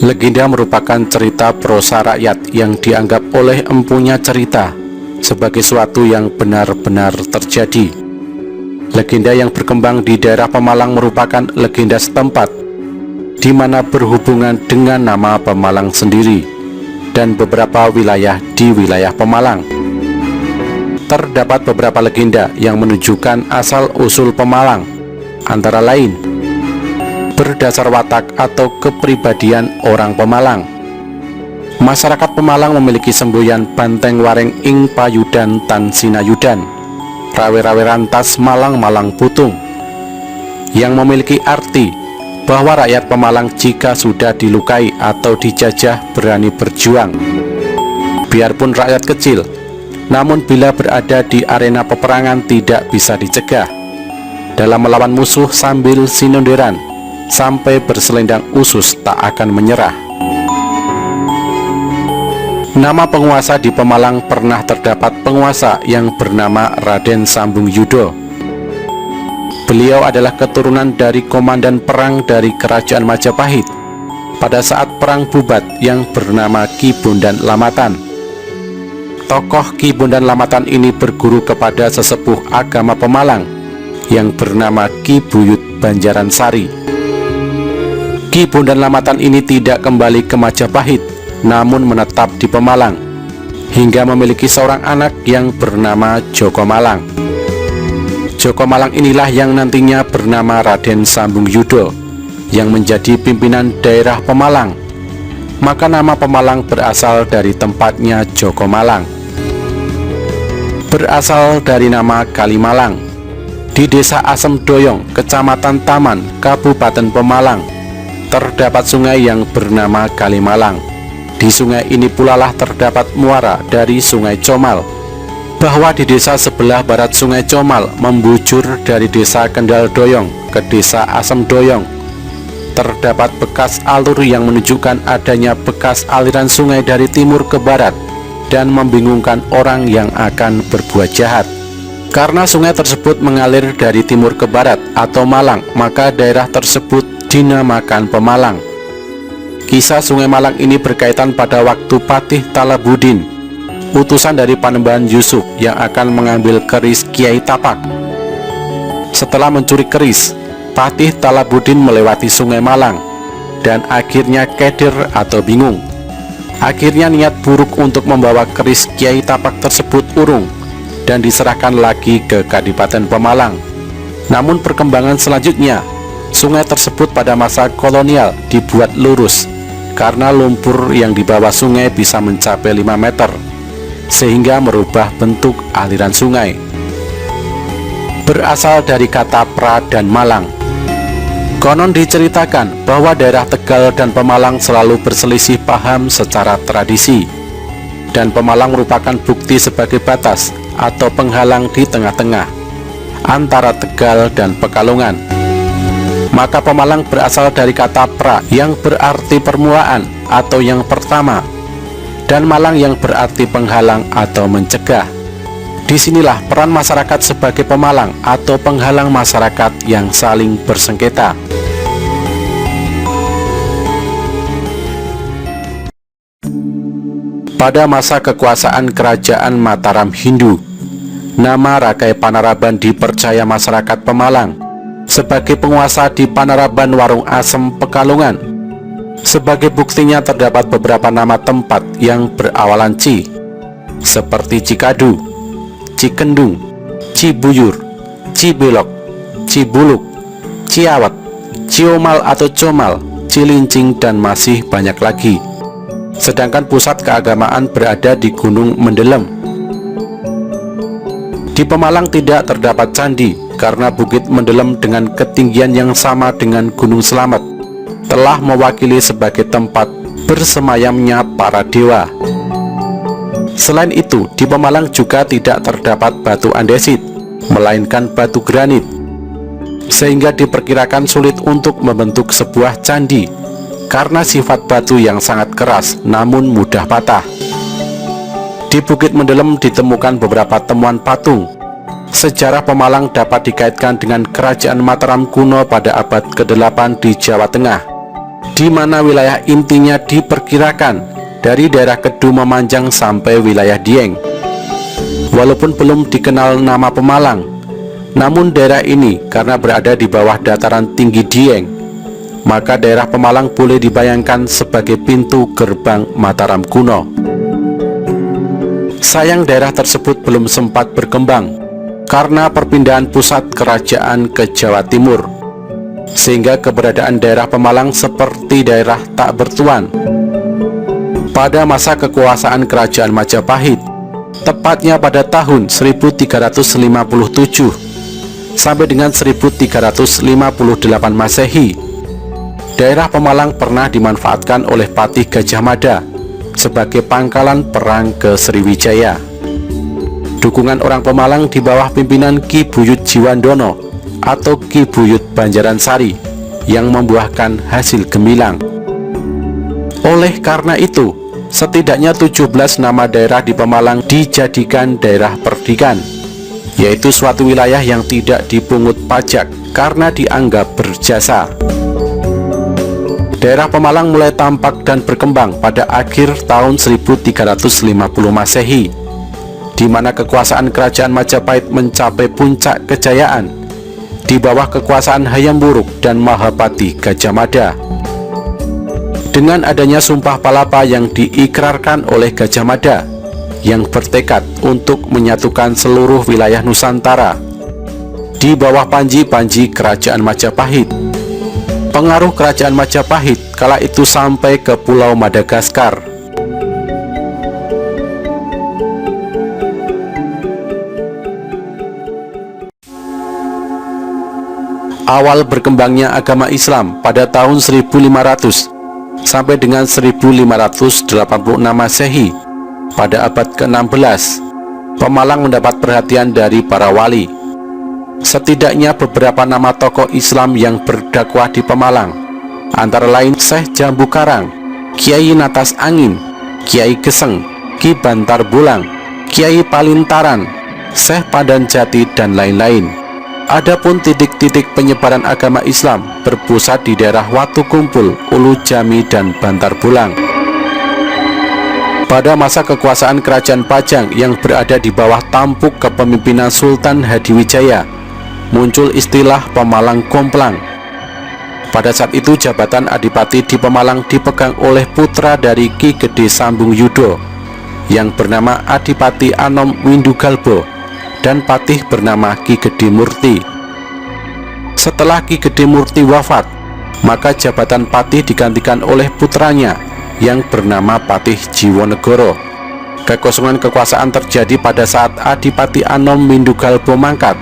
Legenda merupakan cerita prosa rakyat yang dianggap oleh empunya cerita sebagai suatu yang benar-benar terjadi. Legenda yang berkembang di daerah Pemalang merupakan legenda setempat, di mana berhubungan dengan nama Pemalang sendiri dan beberapa wilayah di wilayah Pemalang. Terdapat beberapa legenda yang menunjukkan asal-usul Pemalang, antara lain berdasar watak atau kepribadian orang Pemalang. Masyarakat Pemalang memiliki semboyan Banteng Wareng ing Payudan tan Sinayudan, rawe-rawe rantas Malang-Malang putung, yang memiliki arti bahwa rakyat Pemalang jika sudah dilukai atau dijajah berani berjuang, biarpun rakyat kecil, namun bila berada di arena peperangan tidak bisa dicegah. Dalam melawan musuh sambil sinonderan sampai berselendang usus tak akan menyerah. Nama penguasa di Pemalang pernah terdapat penguasa yang bernama Raden Sambung Yudo. Beliau adalah keturunan dari komandan perang dari Kerajaan Majapahit pada saat Perang Bubat yang bernama Ki Bondan Lamatan. Tokoh Ki Bondan Lamatan ini berguru kepada sesepuh agama Pemalang yang bernama Ki Buyut Banjaransari. Ki Bondan Lamatan ini tidak kembali ke Majapahit, namun menetap di Pemalang hingga memiliki seorang anak yang bernama Joko Malang. Joko Malang inilah yang nantinya bernama Raden Sambung Yudo yang menjadi pimpinan daerah Pemalang. Maka nama Pemalang berasal dari tempatnya Joko Malang. Berasal dari nama Kalimalang. Di desa Asem Doyong, Kecamatan Taman, Kabupaten Pemalang, terdapat sungai yang bernama Kalimalang. Di sungai ini pula lah terdapat muara dari Sungai Comal. Bahwa di desa sebelah barat Sungai Comal membujur dari desa Kendal Doyong ke desa Asem Doyong, terdapat bekas alur yang menunjukkan adanya bekas aliran sungai dari timur ke barat dan membingungkan orang yang akan berbuat jahat. Karena sungai tersebut mengalir dari timur ke barat atau Malang, maka daerah tersebut dinamakan Pemalang. Kisah Sungai Malang ini berkaitan pada waktu Patih Talabudin, utusan dari Panembahan Yusuf yang akan mengambil keris Kiai Tapak. Setelah mencuri keris, Patih Talabudin melewati Sungai Malang dan akhirnya keder atau bingung. Akhirnya niat buruk untuk membawa keris Kiai Tapak tersebut urung dan diserahkan lagi ke Kadipaten Pemalang. Namun perkembangan selanjutnya, sungai tersebut pada masa kolonial dibuat lurus karena lumpur yang di bawah sungai bisa mencapai 5 meter, sehingga merubah bentuk aliran sungai. Berasal dari kata pra dan malang. Konon diceritakan bahwa daerah Tegal dan Pemalang selalu berselisih paham secara tradisi, dan Pemalang merupakan bukti sebagai batas atau penghalang di tengah-tengah antara Tegal dan Pekalongan. Maka Pemalang berasal dari kata pra yang berarti permulaan atau yang pertama, dan malang yang berarti penghalang atau mencegah. Disinilah peran masyarakat sebagai pemalang atau penghalang masyarakat yang saling bersengketa. Pada masa kekuasaan Kerajaan Mataram Hindu, nama Rakai Panaraban dipercaya masyarakat Pemalang sebagai penguasa di Panaraban Warung Asem Pekalongan. Sebagai buktinya terdapat beberapa nama tempat yang berawalan Ci, seperti Cikadu, Cikendung, Cibuyur, Cibelok, Cibuluk, Ciawat, Ciomal atau Comal, Cilincing, dan masih banyak lagi. Sedangkan pusat keagamaan berada di Gunung Mendelem. Di Pemalang tidak terdapat candi karena Bukit Mendelem dengan ketinggian yang sama dengan Gunung Slamet telah mewakili sebagai tempat bersemayamnya para dewa. Selain itu, di Pemalang juga tidak terdapat batu andesit, melainkan batu granit, sehingga diperkirakan sulit untuk membentuk sebuah candi karena sifat batu yang sangat keras namun mudah patah. Di Bukit Mendelem ditemukan beberapa temuan patung. Sejarah Pemalang dapat dikaitkan dengan Kerajaan Mataram kuno pada abad ke-8 di Jawa Tengah. di mana wilayah intinya diperkirakan dari daerah Kedu memanjang sampai wilayah Dieng. Walaupun belum dikenal nama Pemalang, namun daerah ini karena berada di bawah dataran tinggi Dieng, maka daerah Pemalang boleh dibayangkan sebagai pintu gerbang Mataram kuno. Sayang daerah tersebut belum sempat berkembang karena perpindahan pusat kerajaan ke Jawa Timur, sehingga keberadaan daerah Pemalang seperti daerah tak bertuan. Pada masa kekuasaan Kerajaan Majapahit, tepatnya pada tahun 1357 sampai dengan 1358 Masehi, daerah Pemalang pernah dimanfaatkan oleh Patih Gajah Mada sebagai pangkalan perang ke Sriwijaya. Dukungan orang Pemalang di bawah pimpinan Ki Buyut Jiwandono atau Ki Buyut Banjaransari yang membuahkan hasil gemilang. Oleh karena itu, setidaknya 17 nama daerah di Pemalang dijadikan daerah perdikan, yaitu suatu wilayah yang tidak dipungut pajak karena dianggap berjasa. Daerah Pemalang mulai tampak dan berkembang pada akhir tahun 1350 Masehi, di mana kekuasaan Kerajaan Majapahit mencapai puncak kejayaan di bawah kekuasaan Hayam Wuruk dan Mahapati Gajah Mada. Dengan adanya Sumpah Palapa yang diikrarkan oleh Gajah Mada yang bertekad untuk menyatukan seluruh wilayah Nusantara di bawah panji-panji Kerajaan Majapahit, pengaruh Kerajaan Majapahit kala itu sampai ke Pulau Madagaskar. Awal berkembangnya agama Islam pada tahun 1500 sampai dengan 1586 Masehi, pada abad ke-16, Pemalang mendapat perhatian dari para wali. Setidaknya beberapa nama tokoh Islam yang berdakwah di Pemalang, antara lain Syekh Jambu Karang, Kiai Natas Angin, Kiai Geseng, Ki Bantar Bulang, Kiai Palintaran, Syekh Pandan Jati, dan lain-lain. Adapun titik-titik penyebaran agama Islam berpusat di daerah Watu Kumpul, Ulu Jami, dan Bantar Bulang. Pada masa kekuasaan Kerajaan Pajang yang berada di bawah tampuk kepemimpinan Sultan Hadiwijaya, muncul istilah Pemalang Komplang. Pada saat itu jabatan Adipati di Pemalang dipegang oleh putra dari Ki Gede Sambung Yudo yang bernama Adipati Anom Windugalbo dan patih bernama Ki Gede Murti. Setelah Ki Gede Murti wafat, maka jabatan patih digantikan oleh putranya yang bernama Patih Jiwonegoro. Kekosongan kekuasaan terjadi pada saat Adipati Anom Windugalbo mangkat.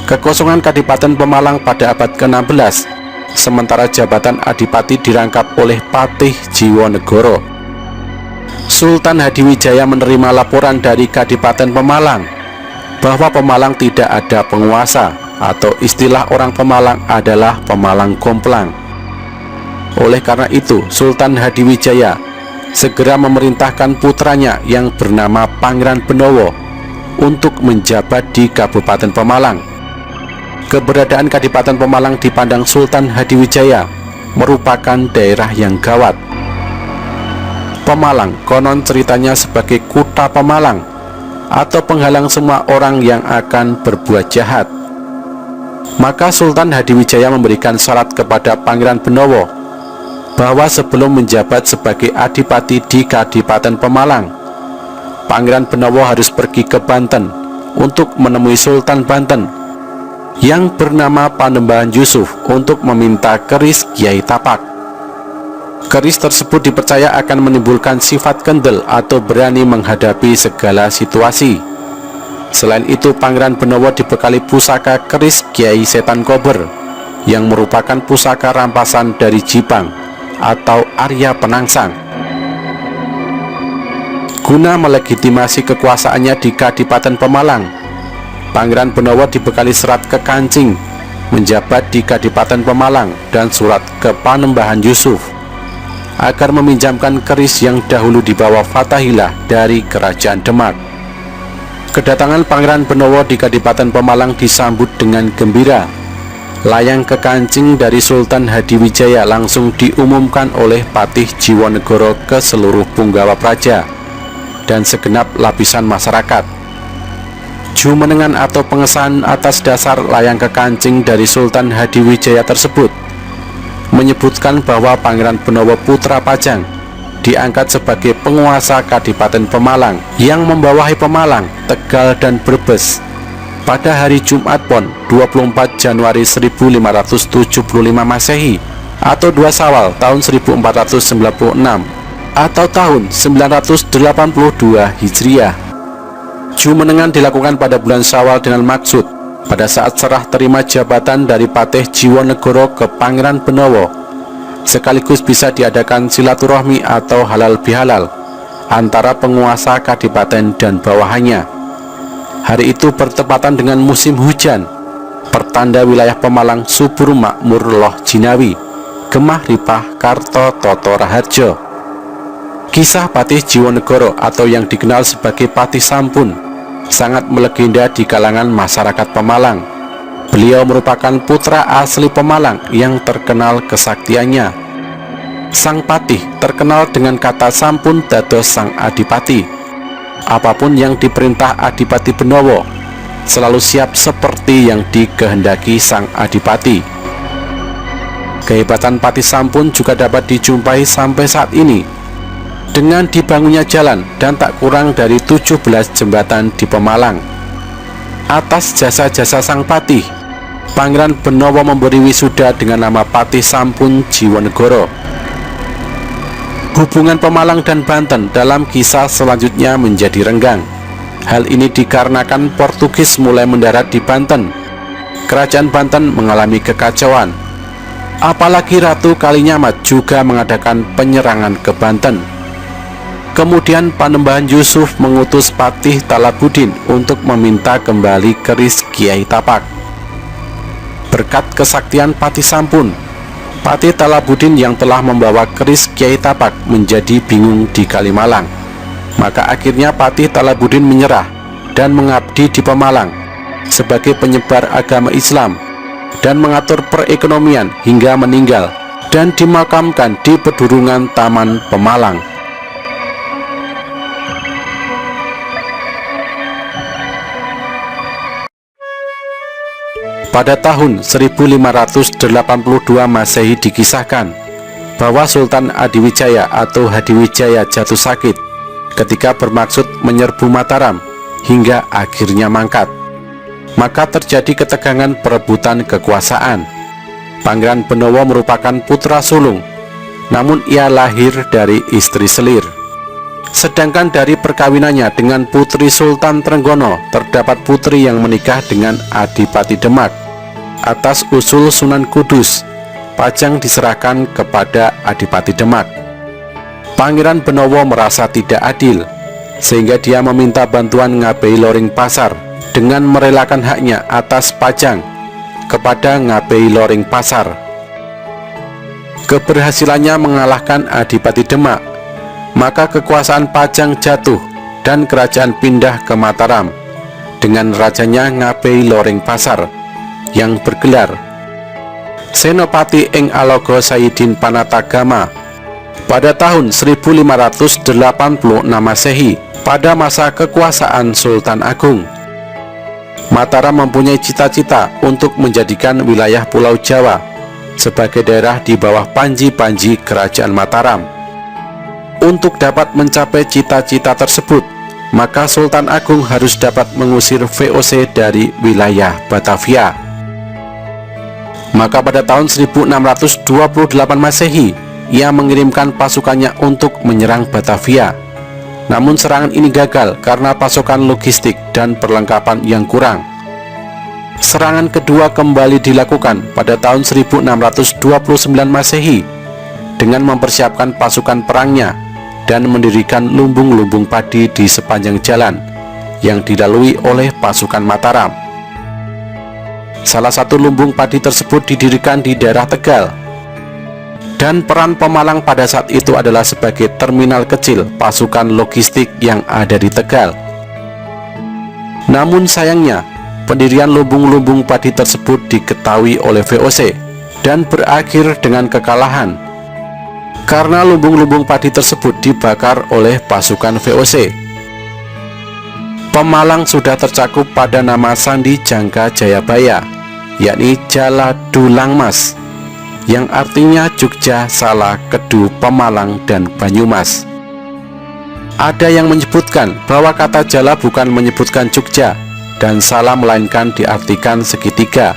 Kekosongan Kadipaten Pemalang pada abad ke-16, sementara jabatan Adipati dirangkap oleh Patih Jiwonegoro. Sultan Hadiwijaya menerima laporan dari Kadipaten Pemalang bahwa Pemalang tidak ada penguasa, atau istilah orang Pemalang adalah Pemalang Komplang. Oleh karena itu, Sultan Hadiwijaya segera memerintahkan putranya yang bernama Pangeran Benowo untuk menjabat di Kabupaten Pemalang. Keberadaan Kadipaten Pemalang dipandang Sultan Hadiwijaya merupakan daerah yang gawat. Pemalang konon ceritanya sebagai Kuta Pemalang atau penghalang semua orang yang akan berbuat jahat. Maka Sultan Hadiwijaya memberikan syarat kepada Pangeran Benowo bahwa sebelum menjabat sebagai adipati di Kadipaten Pemalang, Pangeran Benowo harus pergi ke Banten untuk menemui Sultan Banten yang bernama Panembahan Yusuf untuk meminta keris Kiai Tapak. Keris tersebut dipercaya akan menimbulkan sifat kendel atau berani menghadapi segala situasi. Selain itu, Pangeran Benowo dibekali pusaka keris Kiai Setan Kober yang merupakan pusaka rampasan dari Jipang atau Arya Penangsang. Guna melegitimasi kekuasaannya di Kadipaten Pemalang, Pangeran Benowo dibekali serat ke Kancing menjabat di Kadipaten Pemalang dan surat ke Panembahan Yusuf agar meminjamkan keris yang dahulu dibawa Fathahilah dari Kerajaan Demak. Kedatangan Pangeran Benowo di Kadipaten Pemalang disambut dengan gembira, layang kekancing dari Sultan Hadiwijaya langsung diumumkan oleh Patih Jiwonegoro ke seluruh punggawa praja dan segenap lapisan masyarakat. Jumenengan atau pengesahan atas dasar layang kekancing dari Sultan Hadiwijaya tersebut menyebutkan bahwa Pangeran Benowo Putra Pajang diangkat sebagai penguasa Kadipaten Pemalang yang membawahi Pemalang, Tegal, dan Brebes pada hari Jumat Pon 24 Januari 1575 Masehi atau 2 Syawal tahun 1496 atau tahun 982 Hijriah. Jumenengan dilakukan pada bulan Syawal dengan maksud pada saat serah terima jabatan dari Patih Jiwonegoro ke Pangeran Benowo, sekaligus bisa diadakan silaturahmi atau halal bihalal antara penguasa kadipaten dan bawahannya. Hari itu bertepatan dengan musim hujan, pertanda wilayah Pemalang subur makmur loh jinawi, gemah ripah karto toto raharjo. Kisah Patih Jiwonegoro atau yang dikenal sebagai Patih Sampun sangat melegenda di kalangan masyarakat Pemalang. Beliau merupakan putra asli Pemalang yang terkenal kesaktiannya. Sang Patih terkenal dengan kata sampun dados sang adipati. Apapun yang diperintah Adipati Benowo selalu siap seperti yang dikehendaki sang adipati. Kehebatan Patih Sampun juga dapat dijumpai sampai saat ini dengan dibangunnya jalan dan tak kurang dari 17 jembatan di Pemalang. Atas jasa-jasa sang Patih, Pangeran Benowo memberi wisuda dengan nama Patih Sampun Jiwonegoro. Hubungan Pemalang dan Banten dalam kisah selanjutnya menjadi renggang. Hal ini dikarenakan Portugis mulai mendarat di Banten. Kerajaan Banten mengalami kekacauan. Apalagi Ratu Kalinyamat juga mengadakan penyerangan ke Banten. Kemudian Panembahan Yusuf mengutus Patih Talabudin untuk meminta kembali keris Kiai Tapak. Berkat kesaktian Patih Sampun, Patih Talabudin yang telah membawa keris Kiai Tapak menjadi bingung di Kalimalang. Maka akhirnya Patih Talabudin menyerah dan mengabdi di Pemalang sebagai penyebar agama Islam dan mengatur perekonomian hingga meninggal dan dimakamkan di pedurungan Taman Pemalang. Pada tahun 1582 Masehi dikisahkan bahwa Sultan Adiwijaya atau Hadiwijaya jatuh sakit ketika bermaksud menyerbu Mataram hingga akhirnya mangkat. Maka terjadi ketegangan perebutan kekuasaan. Pangeran Benowo merupakan putra sulung, namun ia lahir dari istri selir. Sedangkan dari perkawinannya dengan putri Sultan Trenggono terdapat putri yang menikah dengan Adipati Demak. Atas usul Sunan Kudus, Pajang diserahkan kepada Adipati Demak. Pangeran Benowo merasa tidak adil, sehingga dia meminta bantuan Ngabei Loring Pasar dengan merelakan haknya atas Pajang kepada Ngabei Loring Pasar. Keberhasilannya mengalahkan Adipati Demak, maka kekuasaan Pajang jatuh dan kerajaan pindah ke Mataram dengan rajanya Ngabei Loring Pasar yang bergelar Senopati ing Alogo Sayyidin Panatagama pada tahun 1586 Masehi pada masa kekuasaan Sultan Agung. Mataram mempunyai cita-cita untuk menjadikan wilayah Pulau Jawa sebagai daerah di bawah panji-panji Kerajaan Mataram. Untuk dapat mencapai cita-cita tersebut, maka Sultan Agung harus dapat mengusir VOC dari wilayah Batavia. Maka pada tahun 1628 Masehi, ia mengirimkan pasukannya untuk menyerang Batavia. Namun serangan ini gagal karena pasokan logistik dan perlengkapan yang kurang. Serangan kedua kembali dilakukan pada tahun 1629 Masehi dengan mempersiapkan pasukan perangnya dan mendirikan lumbung-lumbung padi di sepanjang jalan yang dilalui oleh pasukan Mataram. Salah satu lumbung padi tersebut didirikan di daerah Tegal, dan peran Pemalang pada saat itu adalah sebagai terminal kecil pasukan logistik yang ada di Tegal. Namun sayangnya, pendirian lumbung-lumbung padi tersebut diketahui oleh VOC dan berakhir dengan kekalahan karena lumbung-lumbung padi tersebut dibakar oleh pasukan VOC. Pemalang sudah tercakup pada nama Sandi Jangka Jayabaya, yakni Jaladulangmas, yang artinya Jogja, Salak, Kedu, Pemalang, dan Banyumas. Ada yang menyebutkan bahwa kata Jala bukan menyebutkan Jogja dan Sala melainkan diartikan segitiga.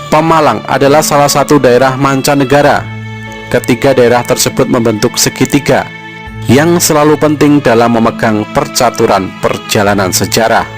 Pemalang adalah salah satu daerah mancanegara. Ketiga daerah tersebut membentuk segitiga yang selalu penting dalam memegang percaturan perjalanan sejarah.